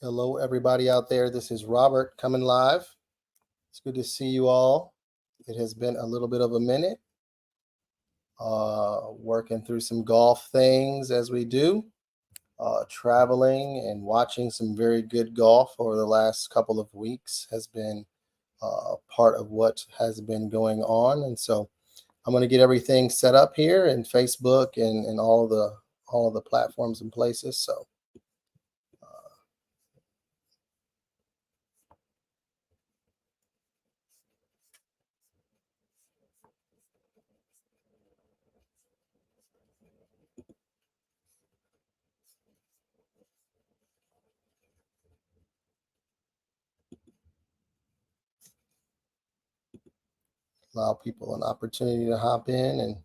Hello, everybody out there. This is Robert coming live. It's good to see you all. It has been a little bit of a minute, working through some golf things as we do, traveling and watching some very good golf over the last couple of weeks has been part of what has been going on. And so I'm going to get everything set up here in Facebook and all of the platforms and places. So allow people an opportunity to hop in and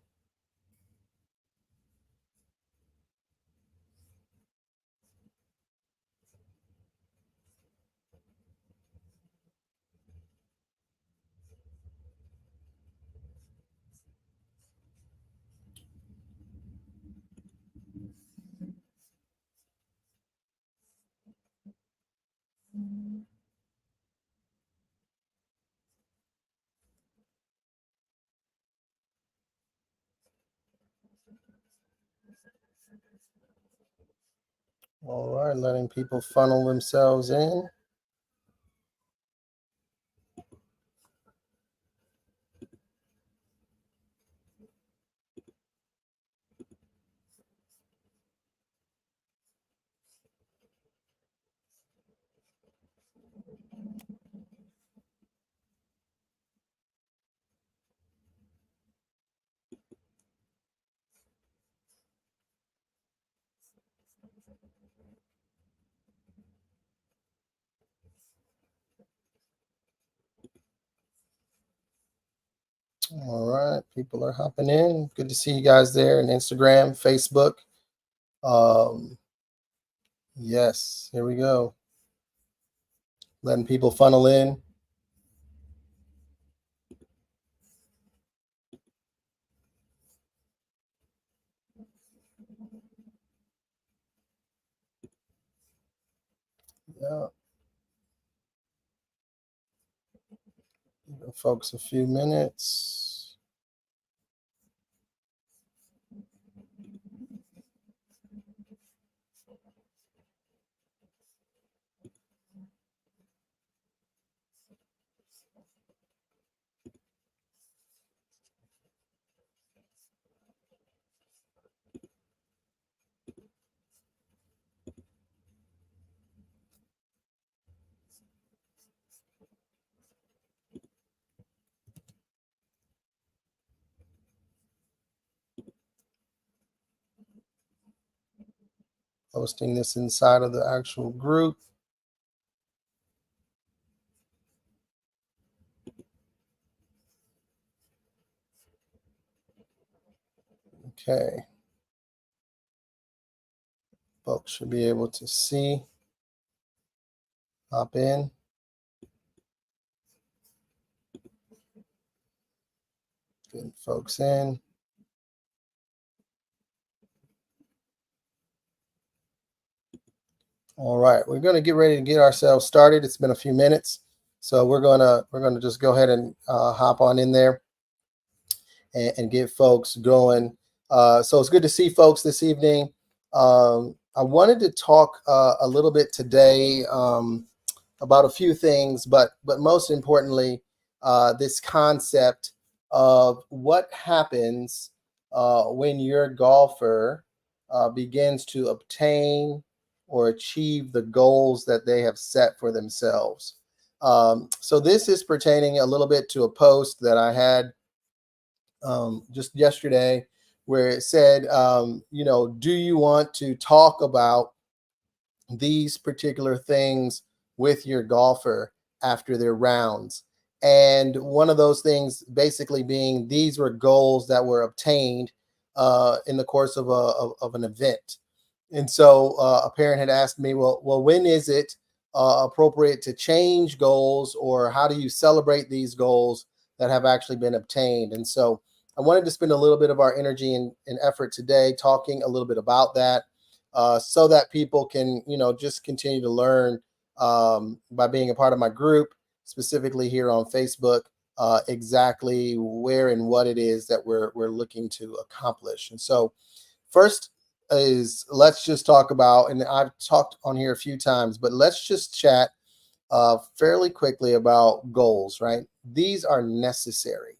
all right, letting people funnel themselves in. All right, people are hopping in. Good to see you guys there in Instagram, Facebook. Yes, here we go. Letting people funnel in. Yeah, give folks a few minutes. Posting this inside of the actual group. Okay. Folks should be able to see. Hop in. Getting folks in. All right, we're going to get ready to get ourselves started. It's been a few minutes, so we're gonna just go ahead and hop on in there and get folks going. So it's good to see folks this evening. I wanted to talk a little bit today about a few things, but most importantly, this concept of what happens when your golfer begins to obtain or achieve the goals that they have set for themselves. So this is pertaining a little bit to a post that I had just yesterday, where it said, do you want to talk about these particular things with your golfer after their rounds? And one of those things basically being these were goals that were obtained in the course of an event. And so a parent had asked me, well, when is it appropriate to change goals, or how do you celebrate these goals that have actually been obtained? And so I wanted to spend a little bit of our energy and effort today talking a little bit about that. so that people can, just continue to learn by being a part of my group, specifically here on Facebook, exactly where and what it is that we're looking to accomplish. And so, first is, let's just talk about, and I've talked on here a few times, but let's just chat fairly quickly about goals, right? These are necessary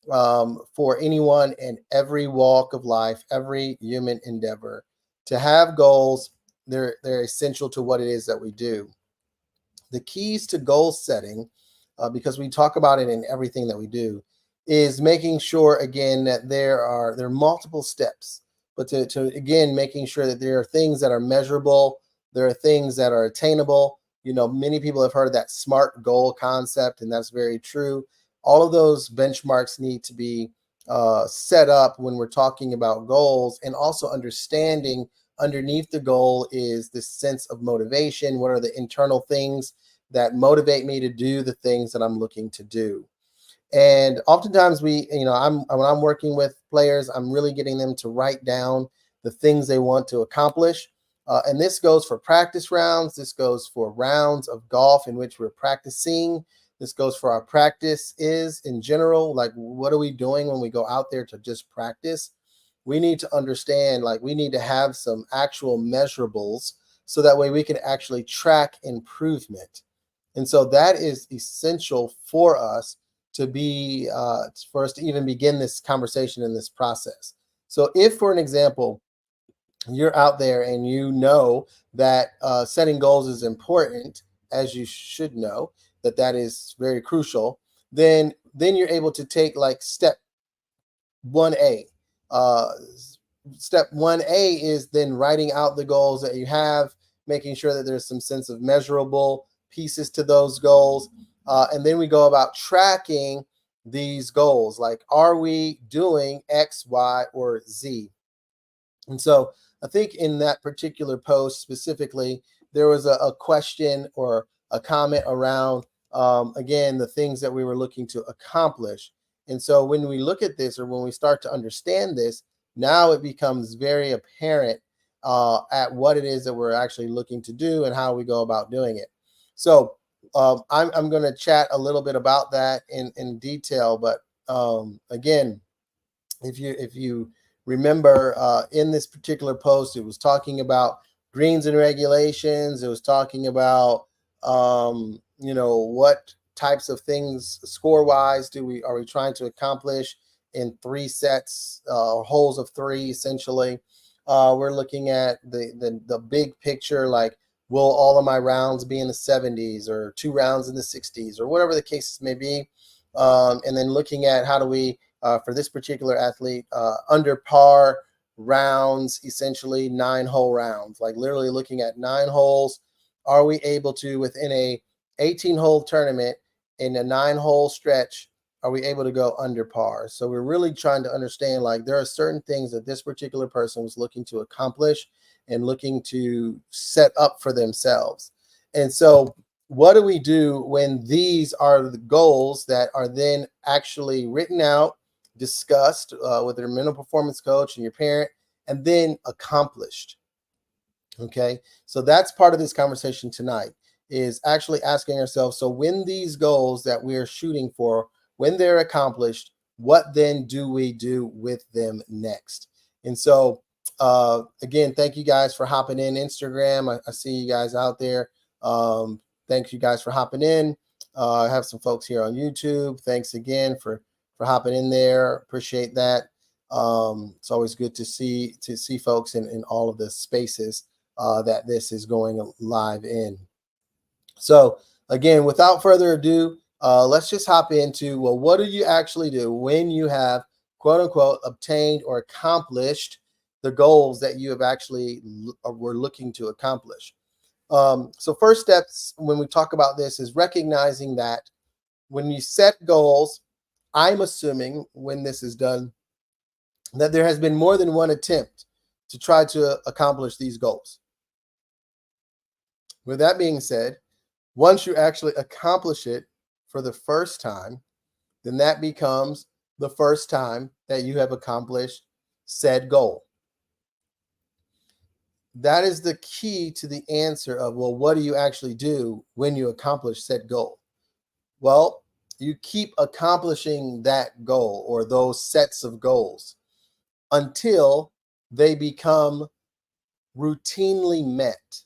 for anyone in every walk of life, every human endeavor. To have goals, they're essential to what it is that we do. The keys to goal setting, because we talk about it in everything that we do, is making sure again that there are multiple steps, but to again making sure that there are things that are measurable, there are things that are attainable. Many people have heard of that SMART goal concept, and that's very true. All of those benchmarks need to be set up when we're talking about goals, and also understanding underneath the goal is this sense of motivation. What are the internal things that motivate me to do the things that I'm looking to do? And oftentimes when I'm working with players, I'm really getting them to write down the things they want to accomplish. And this goes for practice rounds. This goes for rounds of golf in which we're practicing. This goes for our practice is in general. Like, what are we doing when we go out there to just practice? We need to understand, like, we need to have some actual measurables so that way we can actually track improvement. And so that is essential for us to be, for us to even begin this conversation in this process. So if, for an example, you're out there and you know that setting goals is important, as you should know that is very crucial, then you're able to take like step 1A. Uh, Step 1A is then writing out the goals that you have, making sure that there's some sense of measurable pieces to those goals. And then we go about tracking these goals. Like, are we doing X, Y, or Z? And so I think in that particular post specifically, there was a question or a comment around, again, the things that we were looking to accomplish. And so when we look at this, or when we start to understand this, now it becomes very apparent at what it is that we're actually looking to do and how we go about doing it. So I'm going to chat a little bit about that in detail. But again, if you remember, in this particular post, it was talking about greens and regulations. It was talking about what types of things score wise are we trying to accomplish in 3 sets, holes of 3 essentially. We're looking at the big picture, like, will all of my rounds be in the 70s, or 2 rounds in the 60s, or whatever the cases may be. And then looking at how do we, for this particular athlete, under par rounds, essentially 9-hole rounds, like literally looking at 9 holes. Are we able to, within a 18-hole tournament, in a 9-hole stretch, are we able to go under par? So we're really trying to understand, like, there are certain things that this particular person was looking to accomplish and looking to set up for themselves. And so what do we do when these are the goals that are then actually written out, discussed with your mental performance coach and your parent, and then accomplished? Okay, so that's part of this conversation tonight, is actually asking ourselves, so when these goals that we're shooting for, when they're accomplished, what then do we do with them next? And so again, thank you guys for hopping in Instagram. I see you guys out there. Thank you guys for hopping in. I have some folks here on YouTube. Thanks again for hopping in there. Appreciate that. It's always good to see folks in all of the spaces that this is going live in. So again, without further ado, let's just hop into, well, what do you actually do when you have, quote unquote, obtained or accomplished the goals that you have actually were looking to accomplish? So first steps when we talk about this is recognizing that when you set goals, I'm assuming when this is done, that there has been more than one attempt to try to accomplish these goals. With that being said, once you actually accomplish it for the first time, then that becomes the first time that you have accomplished said goal. that is the key to the answer of, well, what do you actually do when you accomplish said goal? Well, you keep accomplishing that goal or those sets of goals until they become routinely met.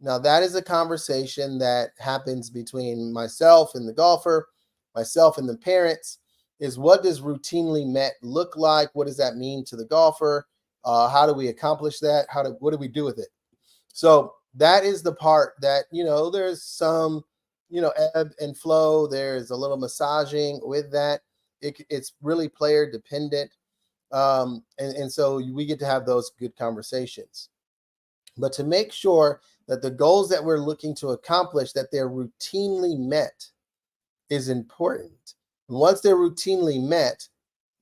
Now, that is a conversation that happens between myself and the golfer, myself and the parents, is what does routinely met look like? What does that mean to the golfer? How do we accomplish that? What do we do with it? So that is the part that, there's some, ebb and flow. There's a little massaging with that. It's really player dependent. And so we get to have those good conversations. But to make sure that the goals that we're looking to accomplish, that they're routinely met, is important. And once they're routinely met,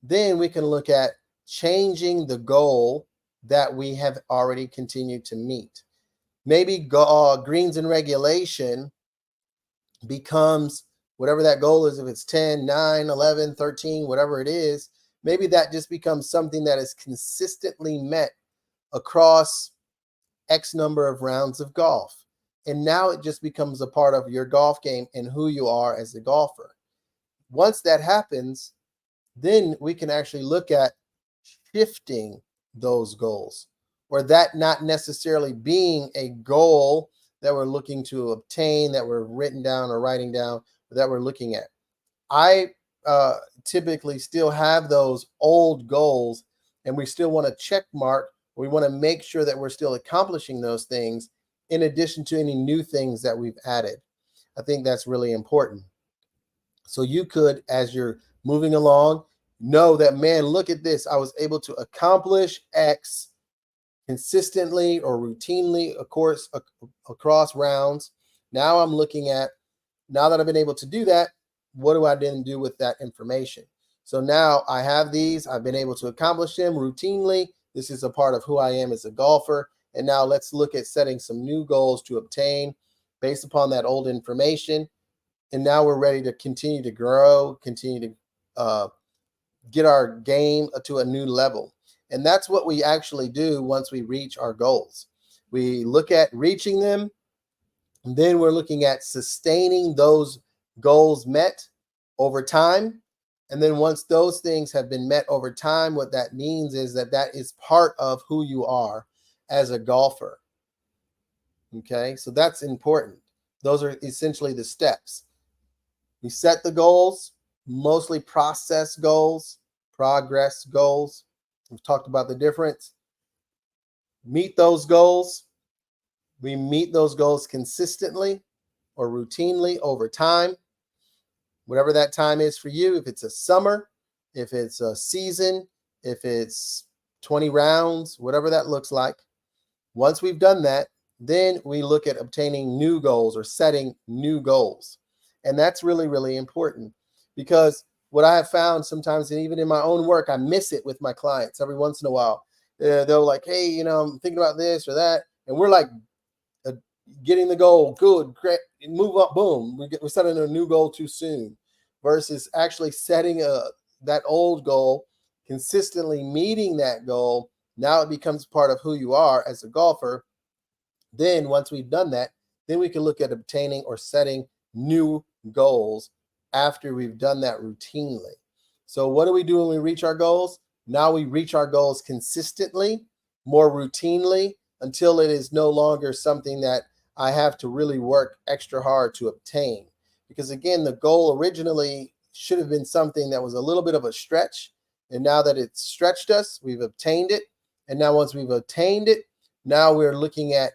then we can look at changing the goal that we have already continued to meet. Maybe greens in regulation becomes whatever that goal is. If it's 10, 9, 11, 13, whatever it is, maybe that just becomes something that is consistently met across X number of rounds of golf. And now it just becomes a part of your golf game and who you are as a golfer. Once that happens, then we can actually look at shifting those goals, or that not necessarily being a goal that we're looking to obtain, that we're written down or writing down, that we're looking at. I typically still have those old goals, and we still want to check mark. We want to make sure that we're still accomplishing those things in addition to any new things that we've added. I think that's really important. So you could, as you're moving along, know that, man, look at this. I was able to accomplish X consistently or routinely, of course, across rounds. Now I'm looking at, now that I've been able to do that, what do I then do with that information? So now I have these, I've been able to accomplish them routinely. This is a part of who I am as a golfer. And now let's look at setting some new goals to obtain based upon that old information. And now we're ready to continue to grow, continue to get our game to a new level. And that's what we actually do once we reach our goals. We look at reaching them, and then we're looking at sustaining those goals met over time. And then once those things have been met over time, what that means is that that is part of who you are as a golfer. Okay, so that's important. Those are essentially the steps. We set the goals, mostly process goals, progress goals. We've talked about the difference. Meet those goals. We meet those goals consistently or routinely over time. Whatever that time is for you, if it's a summer, if it's a season, if it's 20 rounds, whatever that looks like. Once we've done that, then we look at obtaining new goals or setting new goals. And that's really, really important, because what I have found sometimes, and even in my own work, I miss it with my clients every once in a while. They're like, hey, I'm thinking about this or that. And we're like, getting the goal, good, great, move up, boom. We're setting a new goal too soon, versus actually setting that old goal, consistently meeting that goal. Now it becomes part of who you are as a golfer. Then once we've done that, then we can look at obtaining or setting new goals after we've done that routinely. So what do we do when we reach our goals? Now we reach our goals consistently, more routinely, until it is no longer something that I have to really work extra hard to obtain. Because again, the goal originally should have been something that was a little bit of a stretch. And now that it's stretched us, we've obtained it. And now once we've obtained it, now we're looking at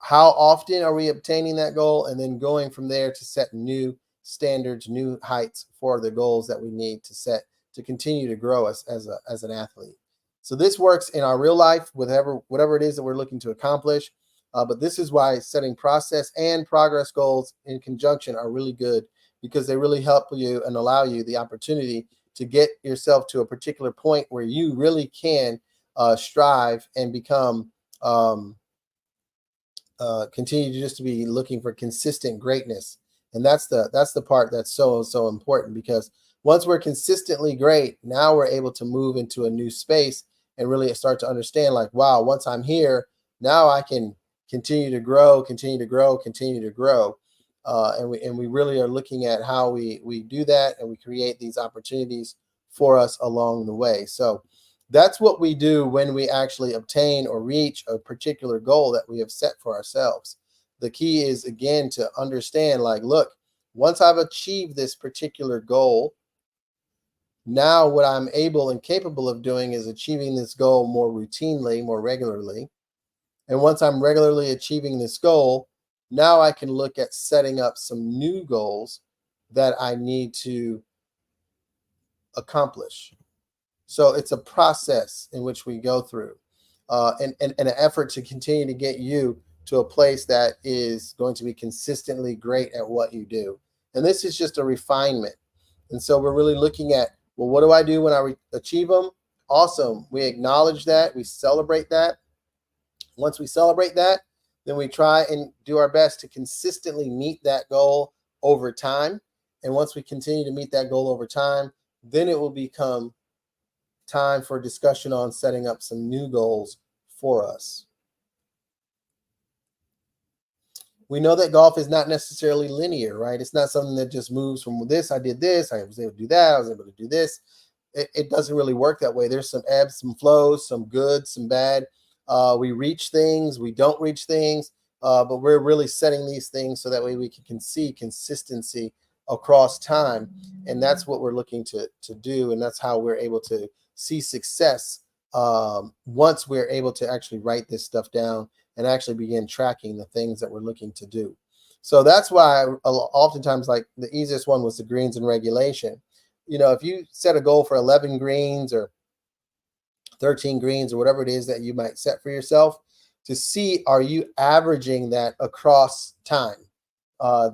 how often are we obtaining that goal, and then going from there to set new standards, new heights for the goals that we need to set to continue to grow us as an athlete. So this works in our real life, whatever it is that we're looking to accomplish. But this is why setting process and progress goals in conjunction are really good, because they really help you and allow you the opportunity to get yourself to a particular point where you really can strive and become continue to just to be looking for consistent greatness. And that's the part that's so important, because once we're consistently great, now we're able to move into a new space and really start to understand, like, wow, once I'm here, now I can continue to grow, continue to grow, continue to grow. And we really are looking at how we do that, and we create these opportunities for us along the way. So that's what we do when we actually obtain or reach a particular goal that we have set for ourselves. The key is, again, to understand, like, look, once I've achieved this particular goal, now what I'm able and capable of doing is achieving this goal more routinely, more regularly. And once I'm regularly achieving this goal, now I can look at setting up some new goals that I need to accomplish. So it's a process in which we go through, and an effort to continue to get you to a place that is going to be consistently great at what you do. And this is just a refinement. And so we're really looking at, well, what do I do when I achieve them? Awesome. We acknowledge that. We celebrate that. Once we celebrate that, then we try and do our best to consistently meet that goal over time. And once we continue to meet that goal over time, then it will become time for discussion on setting up some new goals for us. We know that golf is not necessarily linear, right? It's not something that just moves from this, I did this, I was able to do that, I was able to do this. It doesn't really work that way. There's some ebbs, some flows, some good, some bad. We reach things, we don't reach things, but we're really setting these things so that way we can see consistency across time. And that's what we're looking to do. And that's how we're able to see success once we're able to actually write this stuff down and actually begin tracking the things that we're looking to do. So that's why oftentimes, like, the easiest one was the greens and regulation. You know, if you set a goal for 11 greens or 13 greens or whatever it is that you might set for yourself, to see, are you averaging that across time?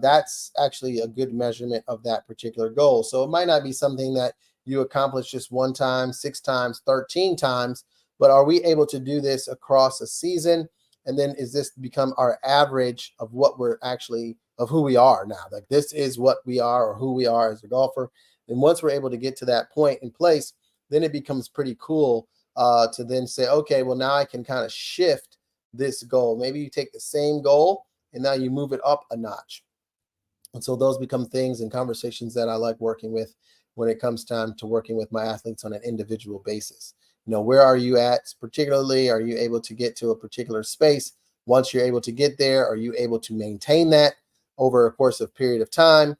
That's actually a good measurement of that particular goal. So it might not be something that you accomplish just one time, 6 times, 13 times, but are we able to do this across a season? And then is this become our average of what we're actually, of who we are now? Like, this is what we are, or who we are as a golfer. And once we're able to get to that point in place, then it becomes pretty cool to then say, okay, well, now I can kind of shift this goal. Maybe you take the same goal and now you move it up a notch. And so those become things and conversations that I like working with when it comes time to working with my athletes on an individual basis. You know, where are you at? Particularly, are you able to get to a particular space? Once you're able to get there, are you able to maintain that over a course of period of time?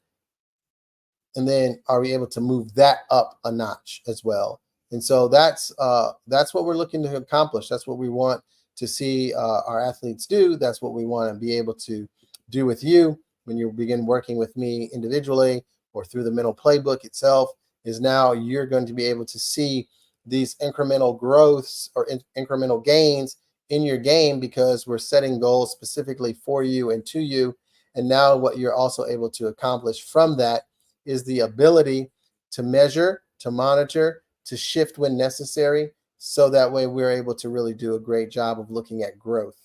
And then are we able to move that up a notch as well? And so that's what we're looking to accomplish. That's what we want to see our athletes do. That's what we want to be able to do with you when you begin working with me individually or through the mental playbook itself. Is now you're going to be able to see these incremental growths or incremental gains in your game, because we're setting goals specifically for you and to you. And now what you're also able to accomplish from that is the ability to measure, to monitor, to shift when necessary. So that way we're able to really do a great job of looking at growth.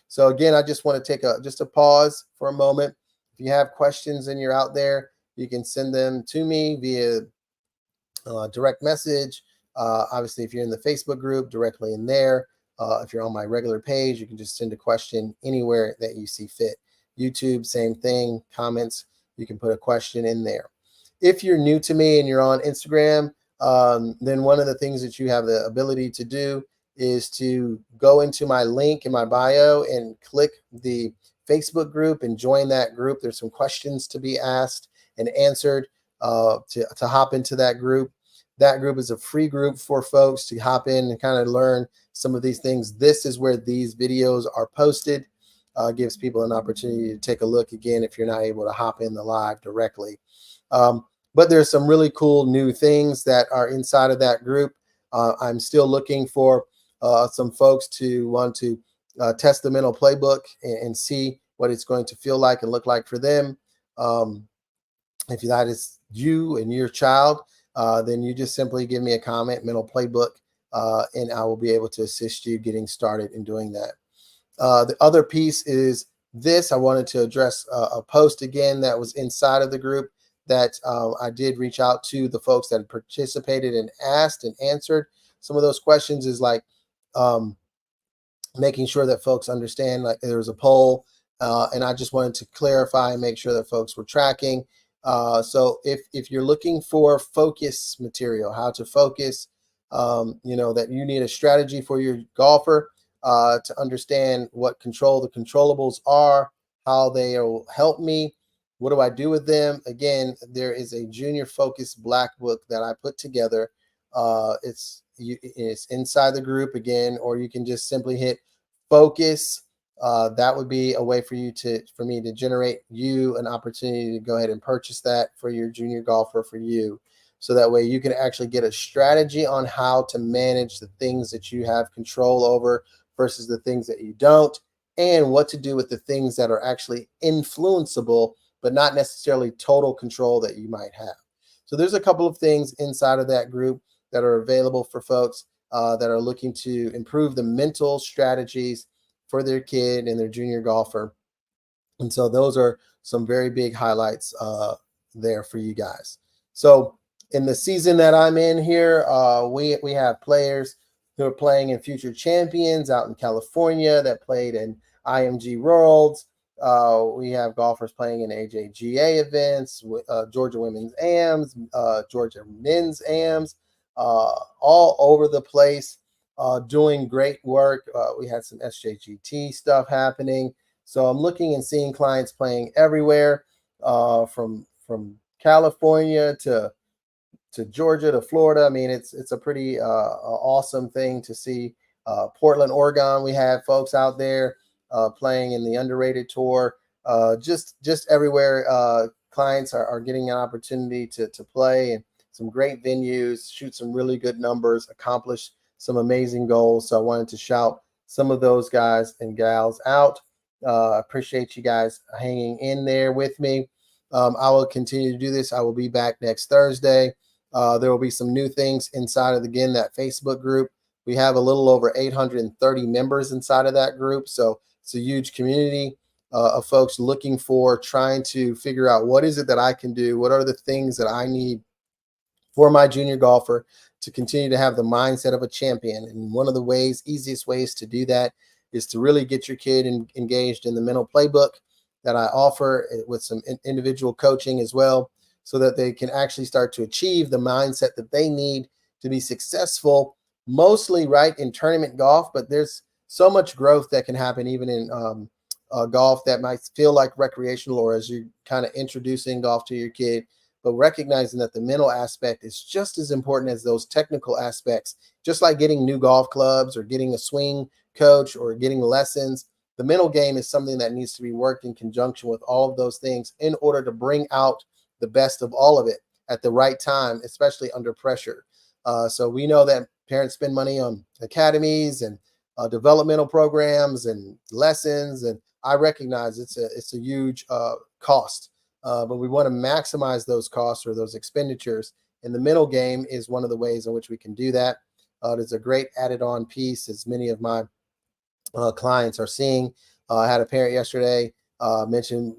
So again, I just want to take just a pause for a moment. If you have questions and you're out there, you can send them to me via direct message. Obviously, if you're in the Facebook group, directly in there. If you're on my regular page, you can just send a question anywhere that you see fit. YouTube, same thing, comments, you can put a question in there. If you're new to me and you're on Instagram, then one of the things that you have the ability to do is to go into my link in my bio and click the Facebook group and join that group. There's some questions to be asked and answered to hop into that group. That group is a free group for folks to hop in and kind of learn some of these things. This is where these videos are posted. Gives people an opportunity to take a look again if you're not able to hop in the live directly. But there's some really cool new things that are inside of that group. I'm still looking for some folks to want to test the mental playbook and see what it's going to feel like and look like for them. If that is you and your child, then you just simply give me a comment, mental playbook, and I will be able to assist you getting started in doing that. The other piece is this. I wanted to address a post again that was inside of the group that I did reach out to the folks that participated and asked and answered some of those questions. Is like, making sure that folks understand, like there was a poll, and I just wanted to clarify and make sure that folks were tracking. So if you're looking for focus material, how to focus, that you need a strategy for your golfer to understand what the controllables are, how they will help me. What do I do with them? Again, there is a junior focus black book that I put together. It's inside the group again, or you can just simply hit focus. That would be a way for me to generate you an opportunity to go ahead and purchase that for your junior golfer for you. So that way you can actually get a strategy on how to manage the things that you have control over versus the things that you don't, and what to do with the things that are actually influenceable, but not necessarily total control that you might have. So there's a couple of things inside of that group that are available for folks that are looking to improve the mental strategies for their kid and their junior golfer. And so those are some very big highlights there for you guys. So in the season that I'm in here, we have players who are playing in Future Champions out in California that played in IMG Worlds. We have golfers playing in AJGA events, Georgia Women's AMs, Georgia Men's AMs, all over the place, doing great work. We had some SJGT stuff happening. So I'm looking and seeing clients playing everywhere, from California to Georgia to Florida. I mean, it's a pretty awesome thing to see. Portland, Oregon, we have folks out there playing in the Underrated Tour. Just everywhere, clients are getting an opportunity to play in some great venues, shoot some really good numbers, accomplish some amazing goals. So I wanted to shout some of those guys and gals out. Appreciate you guys hanging in there with me. I will continue to do this. I will be back next Thursday. There will be some new things inside of, again, that Facebook group. We have a little over 830 members inside of that group. So it's a huge community of folks looking for, trying to figure out what is it that I can do? What are the things that I need for my junior golfer to continue to have the mindset of a champion? And one of the easiest ways to do that is to really get your kid engaged in the mental playbook that I offer, with some individual coaching as well, so that they can actually start to achieve the mindset that they need to be successful, mostly right in tournament golf. But there's so much growth that can happen even in golf that might feel like recreational, or as you're kind of introducing golf to your kid, but recognizing that the mental aspect is just as important as those technical aspects. Just like getting new golf clubs or getting a swing coach or getting lessons, the mental game is something that needs to be worked in conjunction with all of those things in order to bring out the best of all of it at the right time, especially under pressure. So we know that parents spend money on academies and developmental programs and lessons, and I recognize it's a huge cost, but we want to maximize those costs or those expenditures. And the mental game is one of the ways in which we can do that. It is a great added-on piece, as many of my clients are seeing. I had a parent yesterday mention,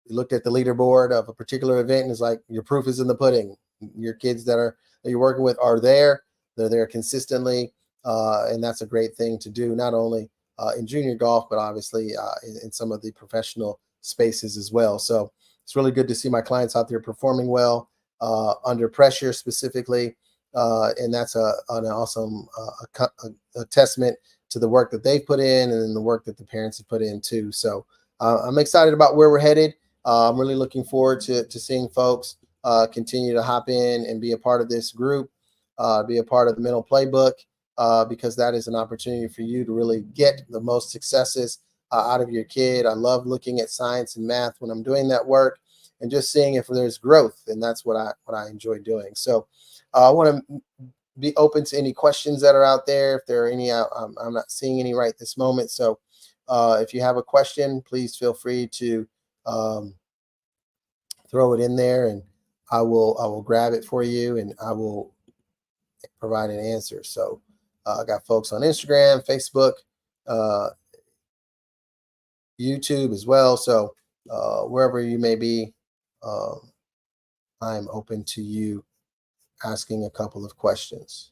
looked at the leaderboard of a particular event and is like, your proof is in the pudding. Your kids that you're working with are there. They're there consistently. And that's a great thing to do, not only in junior golf, but obviously in some of the professional spaces as well. So it's really good to see my clients out there performing well under pressure specifically. And that's an awesome a testament to the work that they've put in, and then the work that the parents have put in too. So I'm excited about where we're headed. I'm really looking forward to seeing folks continue to hop in and be a part of this group, be a part of the mental playbook, because that is an opportunity for you to really get the most successes out of your kid. I love looking at science and math when I'm doing that work, and just seeing if there's growth, and that's what I enjoy doing. So I want to be open to any questions that are out there. If there are any, I'm not seeing any right this moment. So if you have a question, please feel free to throw it in there, and I will grab it for you, and I will provide an answer. So I got folks on Instagram, Facebook, YouTube as well. So wherever you may be, I'm open to you asking a couple of questions.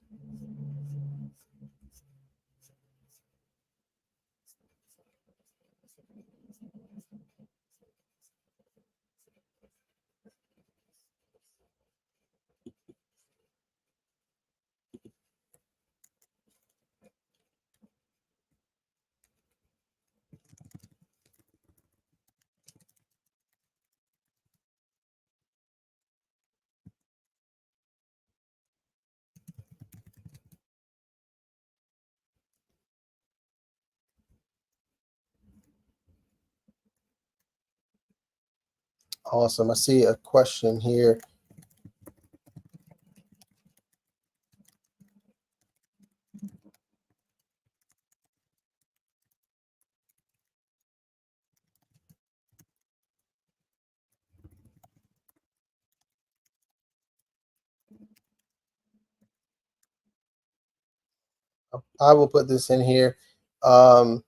Awesome. I see a question here. I will put this in here. Um,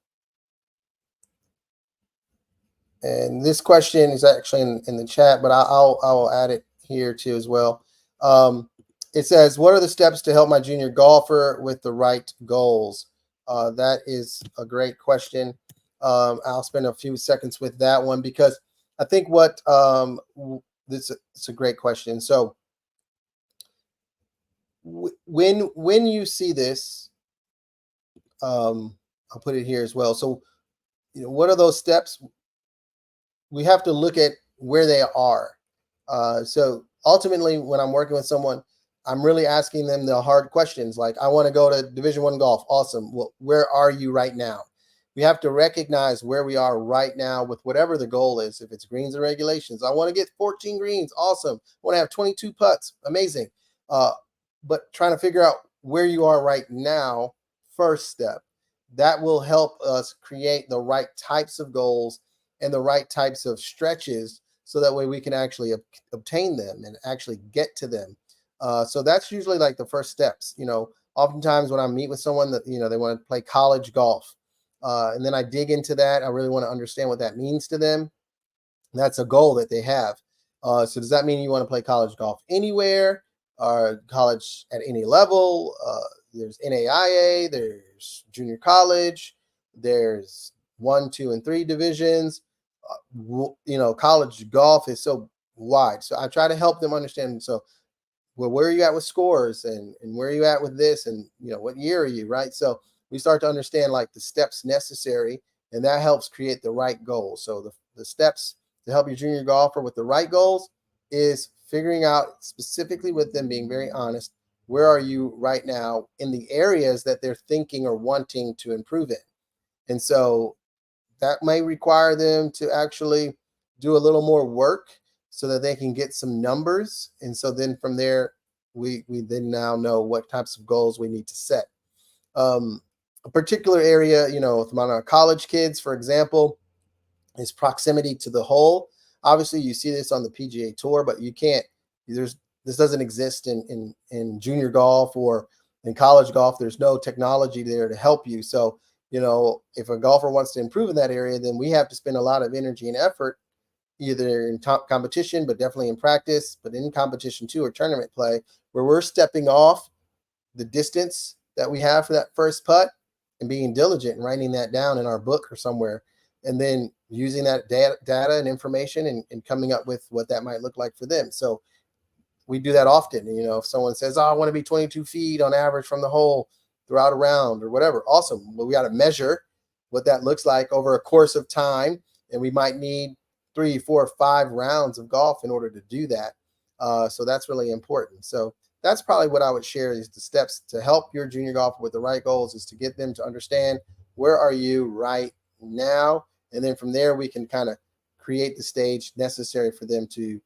and this question is actually in the chat, but I'll add it here too as well. It says, "What are the steps to help my junior golfer with the right goals?" That is a great question. I'll spend a few seconds with that one because I think this it's a great question. So when you see this, I'll put it here as well. So what are those steps? We have to look at where they are. So ultimately, when I'm working with someone, I'm really asking them the hard questions. Like, I want to go to Division One golf. Awesome. Well, where are you right now? We have to recognize where we are right now with whatever the goal is. If it's greens and regulations, I want to get 14 greens. Awesome. I want to have 22 putts. Amazing. But trying to figure out where you are right now, first step, that will help us create the right types of goals and the right types of stretches so that way we can actually obtain them and actually get to them. So that's usually like the first steps. Oftentimes when I meet with someone that they want to play college golf, and then I dig into that, I really want to understand what that means to them. That's a goal that they have. So does that mean you want to play college golf anywhere, or college at any level? There's NAIA, there's junior college, there's 1, 2, and 3 divisions. College golf is so wide. So I try to help them understand. So, well, where are you at with scores, and where are you at with this, and what year are you, right? So we start to understand like the steps necessary, and that helps create the right goals. So the steps to help your junior golfer with the right goals is figuring out specifically with them, being very honest, where are you right now in the areas that they're thinking or wanting to improve in. And so that may require them to actually do a little more work so that they can get some numbers. And so then from there, we then now know what types of goals we need to set. A particular area, with our college kids, for example, is proximity to the hole. Obviously, you see this on the PGA Tour, but you can't. This doesn't exist in junior golf or in college golf. There's no technology there to help you. So, if a golfer wants to improve in that area, then we have to spend a lot of energy and effort, either in top competition, but definitely in practice, but in competition too, or tournament play, where we're stepping off the distance that we have for that first putt and being diligent and writing that down in our book or somewhere, and then using that data and information and coming up with what that might look like for them. So we do that often. If someone says, "Oh, I want to be 22 feet on average from the hole throughout a round," or whatever, awesome. Well, we got to measure what that looks like over a course of time, and we might need 3, 4, 5 rounds of golf in order to do that. So that's really important. So that's probably what I would share is the steps to help your junior golfer with the right goals, is to get them to understand where are you right now, and then from there we can kind of create the stage necessary for them to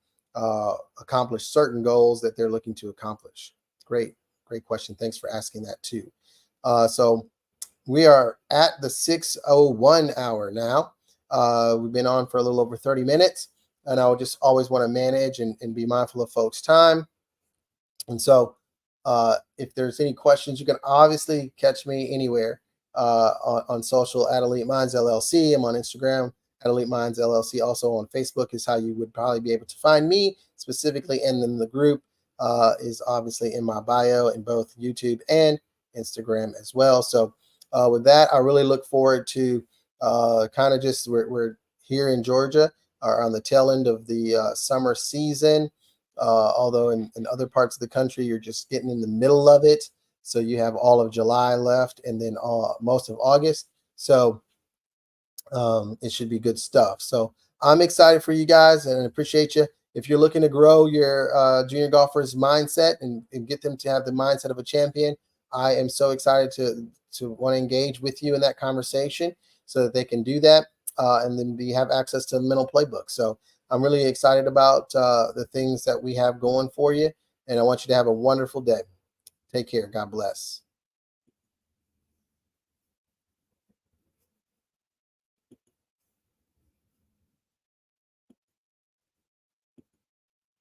accomplish certain goals that they're looking to accomplish. Great question. Thanks for asking that too. So we are at the 6:01 hour now. We've been on for a little over 30 minutes, and I would just always want to manage and be mindful of folks' time. And so if there's any questions, you can obviously catch me anywhere on social at Elite Minds LLC. I'm on Instagram at Elite Minds LLC. Also on Facebook is how you would probably be able to find me specifically. And then the group is obviously in my bio in both YouTube and Instagram as well. So with that, I really look forward to kind of just we're here in Georgia, are on the tail end of the summer season. Although in other parts of the country, you're just getting in the middle of it. So you have all of July left and then most of August. So it should be good stuff. So I'm excited for you guys and appreciate you. If you're looking to grow your junior golfers mindset and get them to have the mindset of a champion, I am so excited to want to engage with you in that conversation so that they can do that. And then we have access to the mental playbook. So I'm really excited about the things that we have going for you, and I want you to have a wonderful day. Take care. God bless.